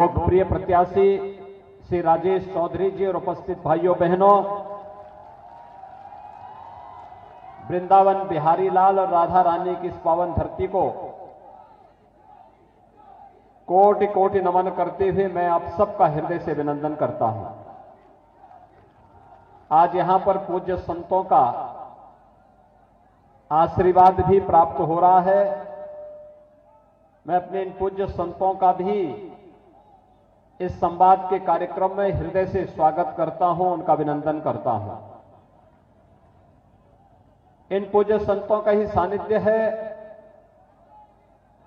लोकप्रिय प्रत्याशी श्री राजेश चौधरी जी और उपस्थित भाइयों बहनों, वृंदावन बिहारी लाल और राधा रानी की इस पावन धरती को कोटि कोटि नमन करते हुए मैं आप सबका हृदय से अभिनंदन करता हूं। आज यहां पर पूज्य संतों का आशीर्वाद भी प्राप्त हो रहा है। मैं अपने इन पूज्य संतों का भी इस संवाद के कार्यक्रम में हृदय से स्वागत करता हूं, उनका अभिनंदन करता हूं। इन पूज्य संतों का ही सानिध्य है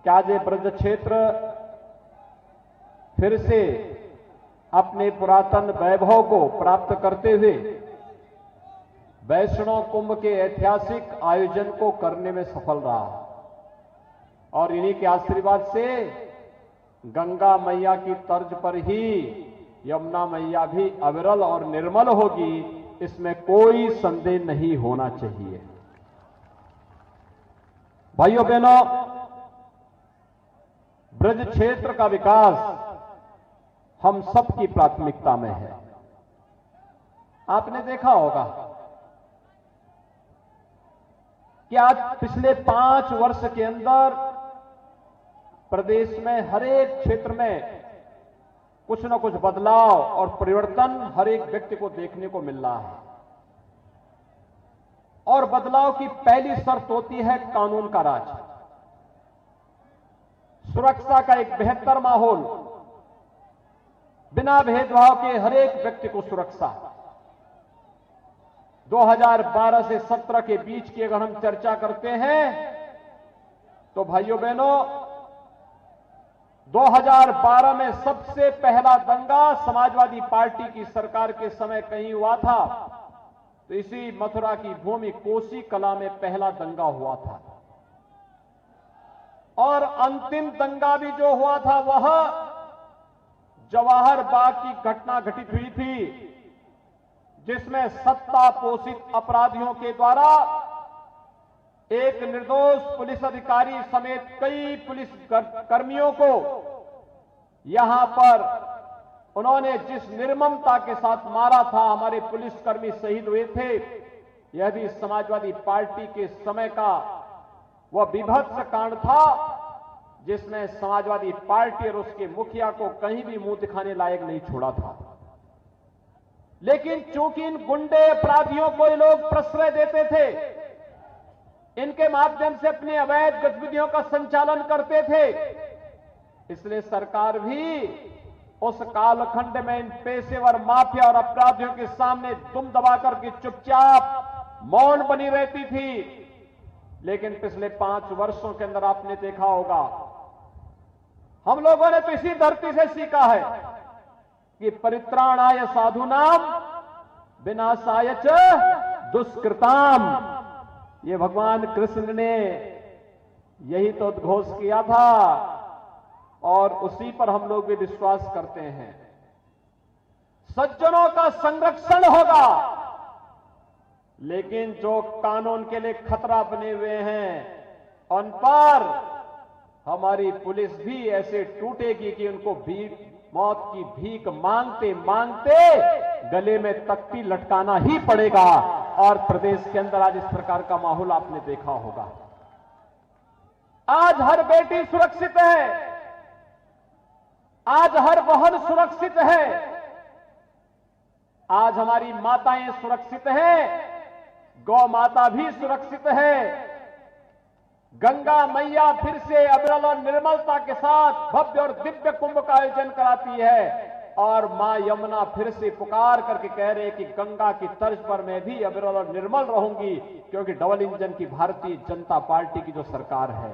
कि आज ये ब्रज क्षेत्र फिर से अपने पुरातन वैभव को प्राप्त करते हुए वैष्णव कुंभ के ऐतिहासिक आयोजन को करने में सफल रहा और इन्हीं के आशीर्वाद से गंगा मैया की तर्ज पर ही यमुना मैया भी अविरल और निर्मल होगी, इसमें कोई संदेह नहीं होना चाहिए। भाइयों बहनों, ब्रज क्षेत्र का विकास हम सबकी प्राथमिकता में है। आपने देखा होगा कि आज पिछले 5 वर्ष के अंदर प्रदेश में हर एक क्षेत्र में कुछ न कुछ बदलाव और परिवर्तन हर एक व्यक्ति को देखने को मिल रहा है। और बदलाव की पहली शर्त होती है कानून का राज, सुरक्षा का एक बेहतर माहौल, बिना भेदभाव के हर एक व्यक्ति को सुरक्षा। 2012 से 17 के बीच की अगर हम चर्चा करते हैं तो भाइयों बहनों, 2012 में सबसे पहला दंगा समाजवादी पार्टी की सरकार के समय कहीं हुआ था, तो इसी मथुरा की भूमि कोसी कला में पहला दंगा हुआ था। और अंतिम दंगा भी जो हुआ था वह जवाहर बाग की घटना घटित हुई थी, जिसमें सत्ता पोषित अपराधियों के द्वारा एक निर्दोष पुलिस अधिकारी समेत कई पुलिस कर्मियों को यहां पर उन्होंने जिस निर्ममता के साथ मारा था, हमारे पुलिसकर्मी शहीद हुए थे। यह भी समाजवादी पार्टी के समय का वह बीभत्स कांड था, जिसमें समाजवादी पार्टी और उसके मुखिया को कहीं भी मुंह दिखाने लायक नहीं छोड़ा था। लेकिन चूंकि इन गुंडे अपराधियों को ये लोग प्रश्रय देते थे, इनके माध्यम से अपनी अवैध गतिविधियों का संचालन करते थे, इसलिए सरकार भी उस कालखंड में इन पेशेवर माफिया और अपराधियों के सामने दुम दबाकर के चुपचाप मौन बनी रहती थी। लेकिन पिछले 5 वर्षों के अंदर आपने देखा होगा, हम लोगों ने तो इसी धरती से सीखा है कि परित्राणाय साधुनाम विनाशाय च दुष्कृताम। ये भगवान कृष्ण ने यही तो उद्घोष किया था और उसी पर हम लोग भी विश्वास करते हैं। सज्जनों का संरक्षण होगा, लेकिन जो कानून के लिए खतरा बने हुए हैं उन पर हमारी पुलिस भी ऐसे टूटेगी कि उनको मौत की भीख मांगते मांगते गले में तख्ती लटकाना ही पड़ेगा। और प्रदेश के अंदर आज इस प्रकार का माहौल आपने देखा होगा। आज हर बेटी सुरक्षित है, आज हर बहन सुरक्षित है, आज हमारी माताएं सुरक्षित हैं, गौ माता भी सुरक्षित है। गंगा मैया फिर से अविरल और निर्मलता के साथ भव्य और दिव्य कुंभ का आयोजन कराती है। और मां यमुना फिर से पुकार करके कह रहे कि गंगा की तर्ज पर मैं भी अविरल और निर्मल रहूंगी, क्योंकि डबल इंजन की भारतीय जनता पार्टी की जो सरकार है।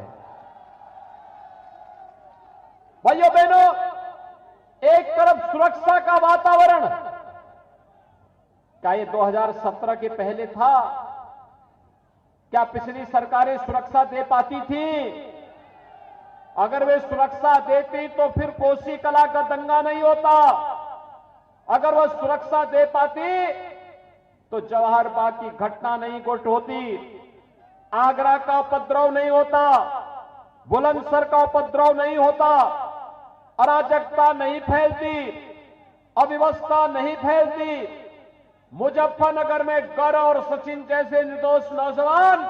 भाइयों बहनों, एक तरफ सुरक्षा का वातावरण, क्या ये 2017 के पहले था? क्या पिछली सरकारें सुरक्षा दे पाती थी? अगर वे सुरक्षा देती तो फिर कोसी कला का दंगा नहीं होता। अगर वह सुरक्षा दे पाती तो जवाहर बाग की घटना नहीं घट होती, आगरा का उपद्रव नहीं होता, बुलंदशहर का उपद्रव नहीं होता, अराजकता नहीं फैलती, अव्यवस्था नहीं फैलती, मुजफ्फरनगर में गौरव और सचिन जैसे निर्दोष नौजवान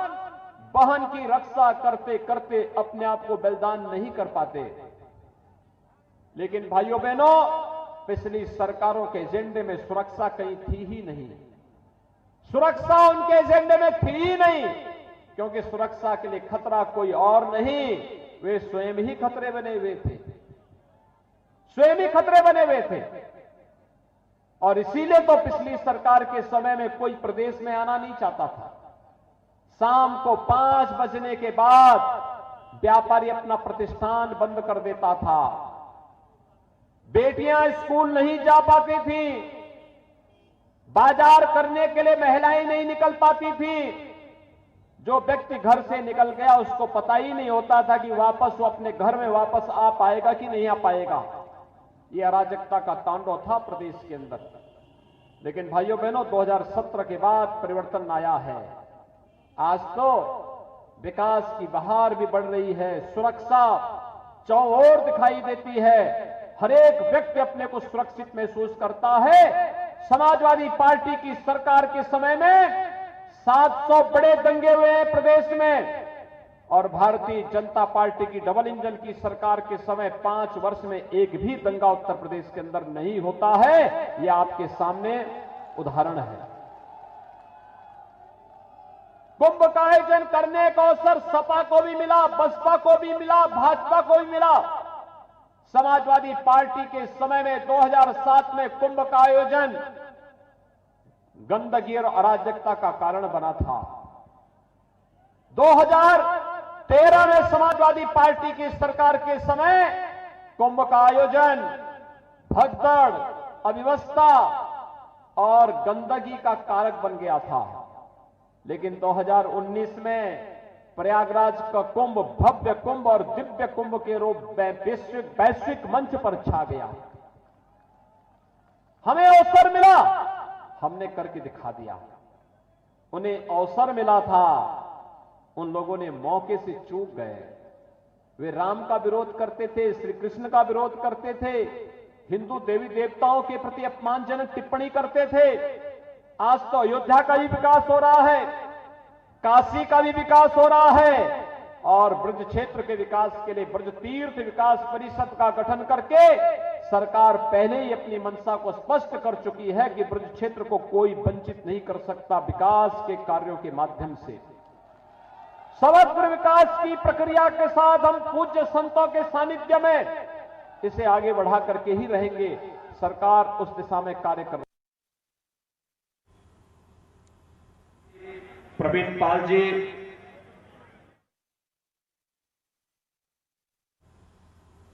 बहन की रक्षा करते करते अपने आप को बलिदान नहीं कर पाते। लेकिन भाइयों बहनों, पिछली सरकारों के एजेंडे में सुरक्षा कहीं थी ही नहीं। सुरक्षा उनके एजेंडे में थी ही नहीं, क्योंकि सुरक्षा के लिए खतरा कोई और नहीं, वे स्वयं ही खतरे बने हुए थे, स्वयं ही खतरे बने हुए थे। और इसीलिए तो पिछली सरकार के समय में कोई प्रदेश में आना नहीं चाहता था। शाम को 5 बजने के बाद व्यापारी अपना प्रतिष्ठान बंद कर देता था, बेटियां स्कूल नहीं जा पाती थी, बाजार करने के लिए महिलाएं नहीं निकल पाती थी। जो व्यक्ति घर से निकल गया उसको पता ही नहीं होता था कि वापस वो अपने घर में वापस आ पाएगा कि नहीं आ पाएगा। ये अराजकता का तांडव था प्रदेश के अंदर। लेकिन भाइयों बहनों, 2017 के बाद परिवर्तन आया है। आज तो विकास की बहार भी बढ़ रही है, सुरक्षा चौओर दिखाई देती है, हर एक व्यक्ति अपने को सुरक्षित महसूस करता है। समाजवादी पार्टी की सरकार के समय में 700 बड़े दंगे हुए हैं प्रदेश में, और भारतीय जनता पार्टी की डबल इंजन की सरकार के समय 5 वर्ष में एक भी दंगा उत्तर प्रदेश के अंदर नहीं होता है। यह आपके सामने उदाहरण है। कुंभ का आयोजन करने का अवसर सपा को भी मिला, बसपा को भी मिला, भाजपा को भी मिला। समाजवादी पार्टी के समय में 2007 में कुंभ का आयोजन गंदगी और अराजकता का कारण बना था। 2013 में समाजवादी पार्टी की सरकार के समय कुंभ का आयोजन भगदड़, अव्यवस्था और गंदगी का कारक बन गया था। लेकिन 2019 में प्रयागराज का कुंभ भव्य कुंभ और दिव्य कुंभ के रूप में वैश्विक मंच पर छा गया। हमें अवसर मिला, हमने करके दिखा दिया। उन्हें अवसर मिला था, उन लोगों ने मौके से चूक गए। वे राम का विरोध करते थे, श्री कृष्ण का विरोध करते थे, हिंदू देवी देवताओं के प्रति अपमानजनक टिप्पणी करते थे। आज तो अयोध्या का भी विकास हो रहा है, काशी का भी विकास हो रहा है, और ब्रज क्षेत्र के विकास के लिए ब्रज तीर्थ विकास परिषद का गठन करके सरकार पहले ही अपनी मंशा को स्पष्ट कर चुकी है कि ब्रज क्षेत्र को कोई वंचित नहीं कर सकता विकास के कार्यों के माध्यम से। समग्र विकास की प्रक्रिया के साथ हम पूज्य संतों के सानिध्य में इसे आगे बढ़ा करके ही रहेंगे। सरकार उस दिशा में कार्य कर। प्रवीण पाल जी।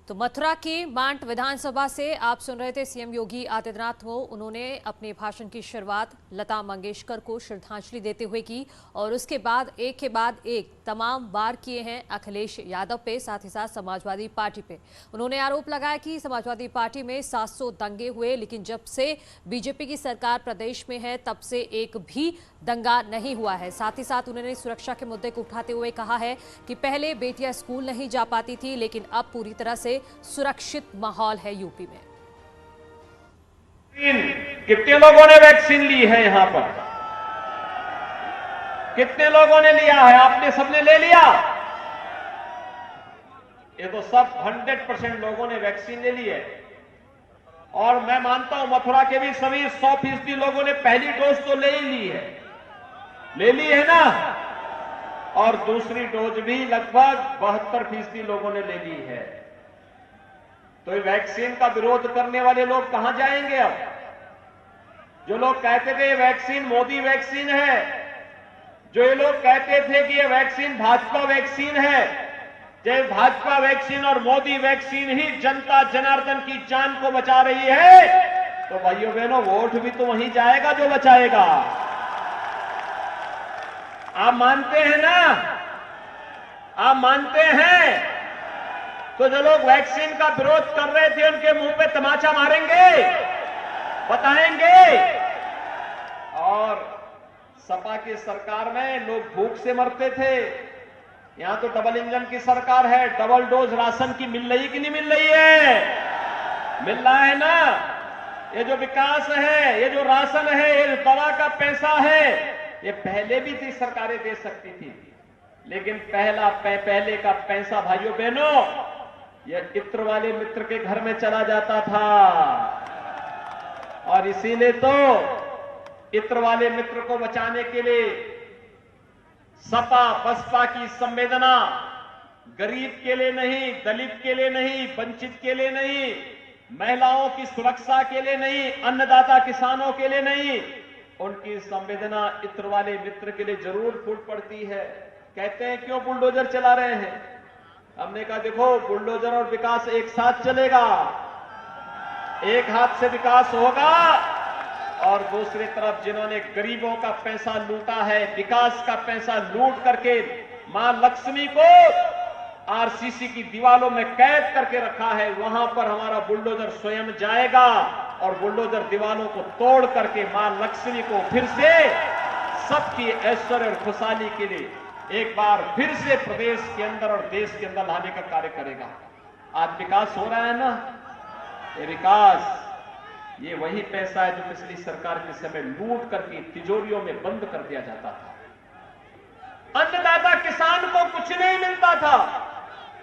तो मथुरा की मांट विधानसभा से आप सुन रहे थे सीएम योगी आदित्यनाथ को। उन्होंने अपने भाषण की शुरुआत लता मंगेशकर को श्रद्धांजलि देते हुए की, और उसके बाद एक के बाद एक तमाम वार किए हैं अखिलेश यादव पे, साथ ही साथ समाजवादी पार्टी पे। उन्होंने आरोप लगाया कि समाजवादी पार्टी में 700 दंगे हुए, लेकिन जब से बीजेपी की सरकार प्रदेश में है तब से एक भी दंगा नहीं हुआ है। साथ ही साथ उन्होंने सुरक्षा के मुद्दे को उठाते हुए कहा है कि पहले बेटियां स्कूल नहीं जा पाती थी, लेकिन अब पूरी तरह से सुरक्षित माहौल है यूपी में। कितने लोगों ने वैक्सीन ली है यहां पर? कितने लोगों ने लिया है? आपने सबने ले लिया? ये तो सब 100% लोगों ने वैक्सीन ले ली है। और मैं मानता हूं मथुरा के भी सभी 100% लोगों ने पहली डोज तो ले ही ली है, ले ली है ना? और दूसरी डोज भी लगभग 72% लोगों ने ले ली है। तो ये वैक्सीन का विरोध करने वाले लोग कहां जाएंगे अब? जो लोग कहते थे ये वैक्सीन मोदी वैक्सीन है, जो ये लोग कहते थे कि ये वैक्सीन भाजपा वैक्सीन है, जब भाजपा वैक्सीन और मोदी वैक्सीन ही जनता जनार्दन की जान को बचा रही है, तो भाइयों बहनों वोट भी तो वहीं जाएगा जो बचाएगा। आप मानते हैं ना? आप मानते हैं? तो जो लोग वैक्सीन का विरोध कर रहे थे उनके मुंह पे तमाचा मारेंगे, बताएंगे। और सपा की सरकार में लोग भूख से मरते थे, यहां तो डबल इंजन की सरकार है, डबल डोज राशन की मिल रही कि नहीं मिल रही है? मिल रहा है ना? ये जो विकास है, ये जो राशन है, ये जो दवा का पैसा है, ये पहले भी थी सरकारें दे सकती थी, लेकिन पहले का पैसा भाइयों बहनों ये इत्र वाले मित्र के घर में चला जाता था। और इसीलिए तो इत्र वाले मित्र को बचाने के लिए सपा बसपा की संवेदना गरीब के लिए नहीं, दलित के लिए नहीं, वंचित के लिए नहीं, महिलाओं की सुरक्षा के लिए नहीं, अन्नदाता किसानों के लिए नहीं, उनकी संवेदना इत्र वाले मित्र के लिए जरूर फूट पड़ती है। कहते हैं क्यों बुलडोजर चला रहे हैं? हमने कहा देखो बुलडोजर और विकास एक साथ चलेगा, एक हाथ से विकास होगा और दूसरी तरफ जिन्होंने गरीबों का पैसा लूटा है, विकास का पैसा लूट करके मां लक्ष्मी को आरसीसी की दीवारों में कैद करके रखा है, वहां पर हमारा बुलडोजर स्वयं जाएगा और बुलडोजर दीवारों को तोड़ करके मां लक्ष्मी को फिर से सबकी ऐश्वर्य और खुशहाली के लिए एक बार फिर से प्रदेश के अंदर और देश के अंदर लाने का कार्य करेगा। आज विकास हो रहा है ना, ये विकास ये वही पैसा है जो पिछली सरकार के समय लूट करके तिजोरियों में बंद कर दिया जाता था। अन्नदाता किसान को कुछ नहीं मिलता था,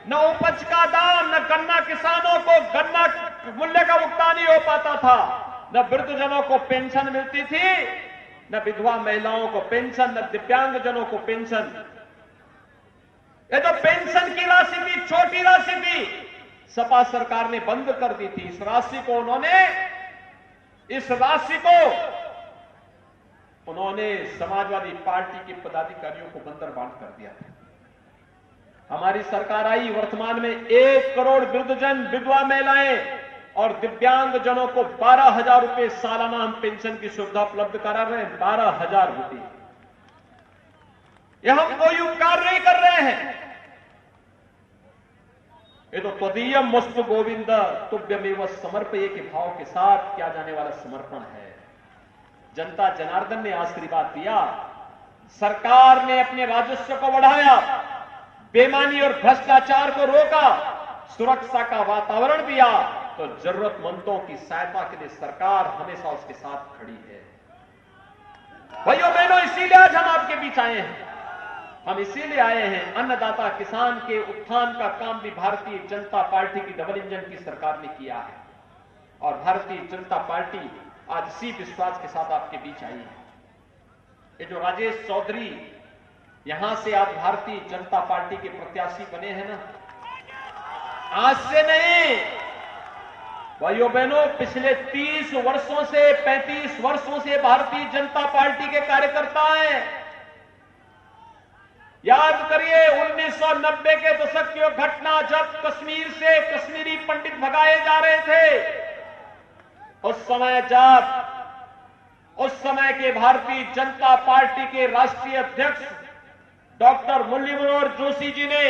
न उपज का दाम, न गन्ना किसानों को गन्ना मूल्य का भुगतान नहीं हो पाता था, न वृद्धजनों को पेंशन मिलती थी, न विधवा महिलाओं को पेंशन, न दिव्यांगजनों को पेंशन। ये तो पेंशन की राशि थी, छोटी राशि थी, सपा सरकार ने बंद कर दी थी। इस राशि को उन्होंने समाजवादी पार्टी के पदाधिकारियों को बंदर बांट कर दिया था। हमारी सरकार आई, वर्तमान में 1 करोड़ वृद्धजन, विधवा महिलाएं और दिव्यांग जनों को 12,000 रुपए सालाना हम पेंशन की सुविधा उपलब्ध करा रहे हैं। 12,000 रुपए, यह हम कोई उपकार नहीं कर रहे हैं, ये तो त्वदीयम मस्तु गोविंद तुभ्यमेव समर्पये के भाव के साथ किया जाने वाला समर्पण है। जनता जनार्दन ने आशीर्वाद दिया, सरकार ने अपने राजस्व को बढ़ाया, बेईमानी और भ्रष्टाचार को रोका, सुरक्षा का वातावरण दिया, तो जरूरतमंदों की सहायता के लिए सरकार हमेशा उसके साथ खड़ी है। भाइयों बहनों, इसीलिए आज हम आपके बीच आए हैं। हम इसीलिए आए हैं, अन्नदाता किसान के उत्थान का काम भी भारतीय जनता पार्टी की डबल इंजन की सरकार ने किया है और भारतीय जनता पार्टी आज इसी विश्वास के साथ आपके बीच आई है। ये जो राजेश चौधरी यहां से आज भारतीय जनता पार्टी के प्रत्याशी बने हैं ना, आज से नहीं भाइयों बहनों, पिछले 30 वर्षों से 35 वर्षों से भारतीय जनता पार्टी के कार्यकर्ता हैं। याद करिए 1990 के दशक की घटना, जब कश्मीर से कश्मीरी पंडित भगाए जा रहे थे, उस समय के भारतीय जनता पार्टी के राष्ट्रीय अध्यक्ष डॉक्टर मुरली मनोहर जोशी जी ने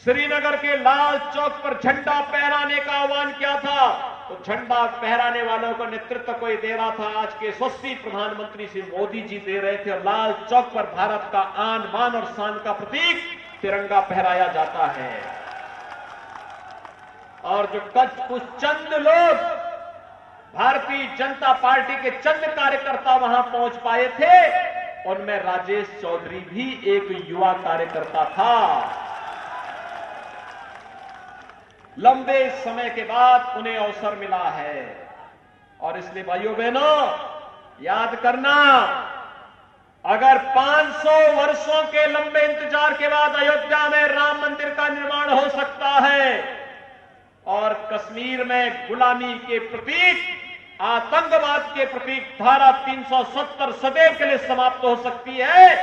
श्रीनगर के लाल चौक पर झंडा फहराने का आह्वान किया था। तो झंडा फहराने वालों का नेतृत्व कोई दे रहा था, आज के यशस्वी प्रधानमंत्री श्री मोदी जी दे रहे थे, और लाल चौक पर भारत का आन बान और शान का प्रतीक तिरंगा फहराया जाता है। और जो कुछ चंद लोग, भारतीय जनता पार्टी के चंद कार्यकर्ता वहां पहुंच पाए थे, उनमें राजेश चौधरी भी एक युवा कार्यकर्ता था। लंबे समय के बाद उन्हें अवसर मिला है और इसलिए भाइयों बहनों याद करना, अगर 500 वर्षों के लंबे इंतजार के बाद अयोध्या में राम मंदिर का निर्माण हो सकता है और कश्मीर में गुलामी के प्रतीक, आतंकवाद के प्रतीक धारा 370 सदैव के लिए समाप्त हो सकती है,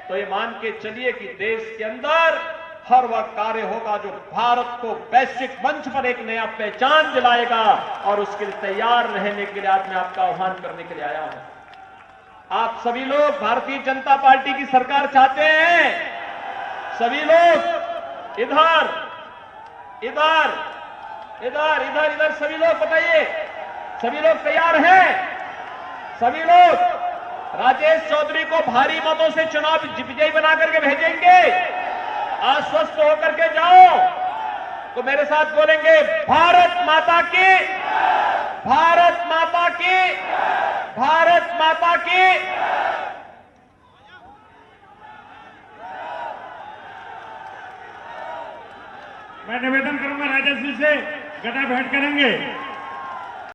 तो ये मान के चलिए कि देश के अंदर हर वह कार्य होगा जो भारत को वैश्विक मंच पर एक नया पहचान दिलाएगा और उसके लिए तैयार रहने के लिए आज मैं आपका आह्वान करने के लिए आया हूं। आप सभी लोग भारतीय जनता पार्टी की सरकार चाहते हैं? सभी लोग इधर इधर इधर इधर इधर सभी लोग बताइए, सभी लोग तैयार हैं? सभी लोग राजेश चौधरी को भारी मतों से चुनाव विजयी बना करके भेजेंगे? आश्वस्त होकर के जाओ। तो मेरे साथ बोलेंगे, भारत माता की भारत माता की, भारत माता की। मैं निवेदन करूंगा राजा जी से, गदा भेंट करेंगे।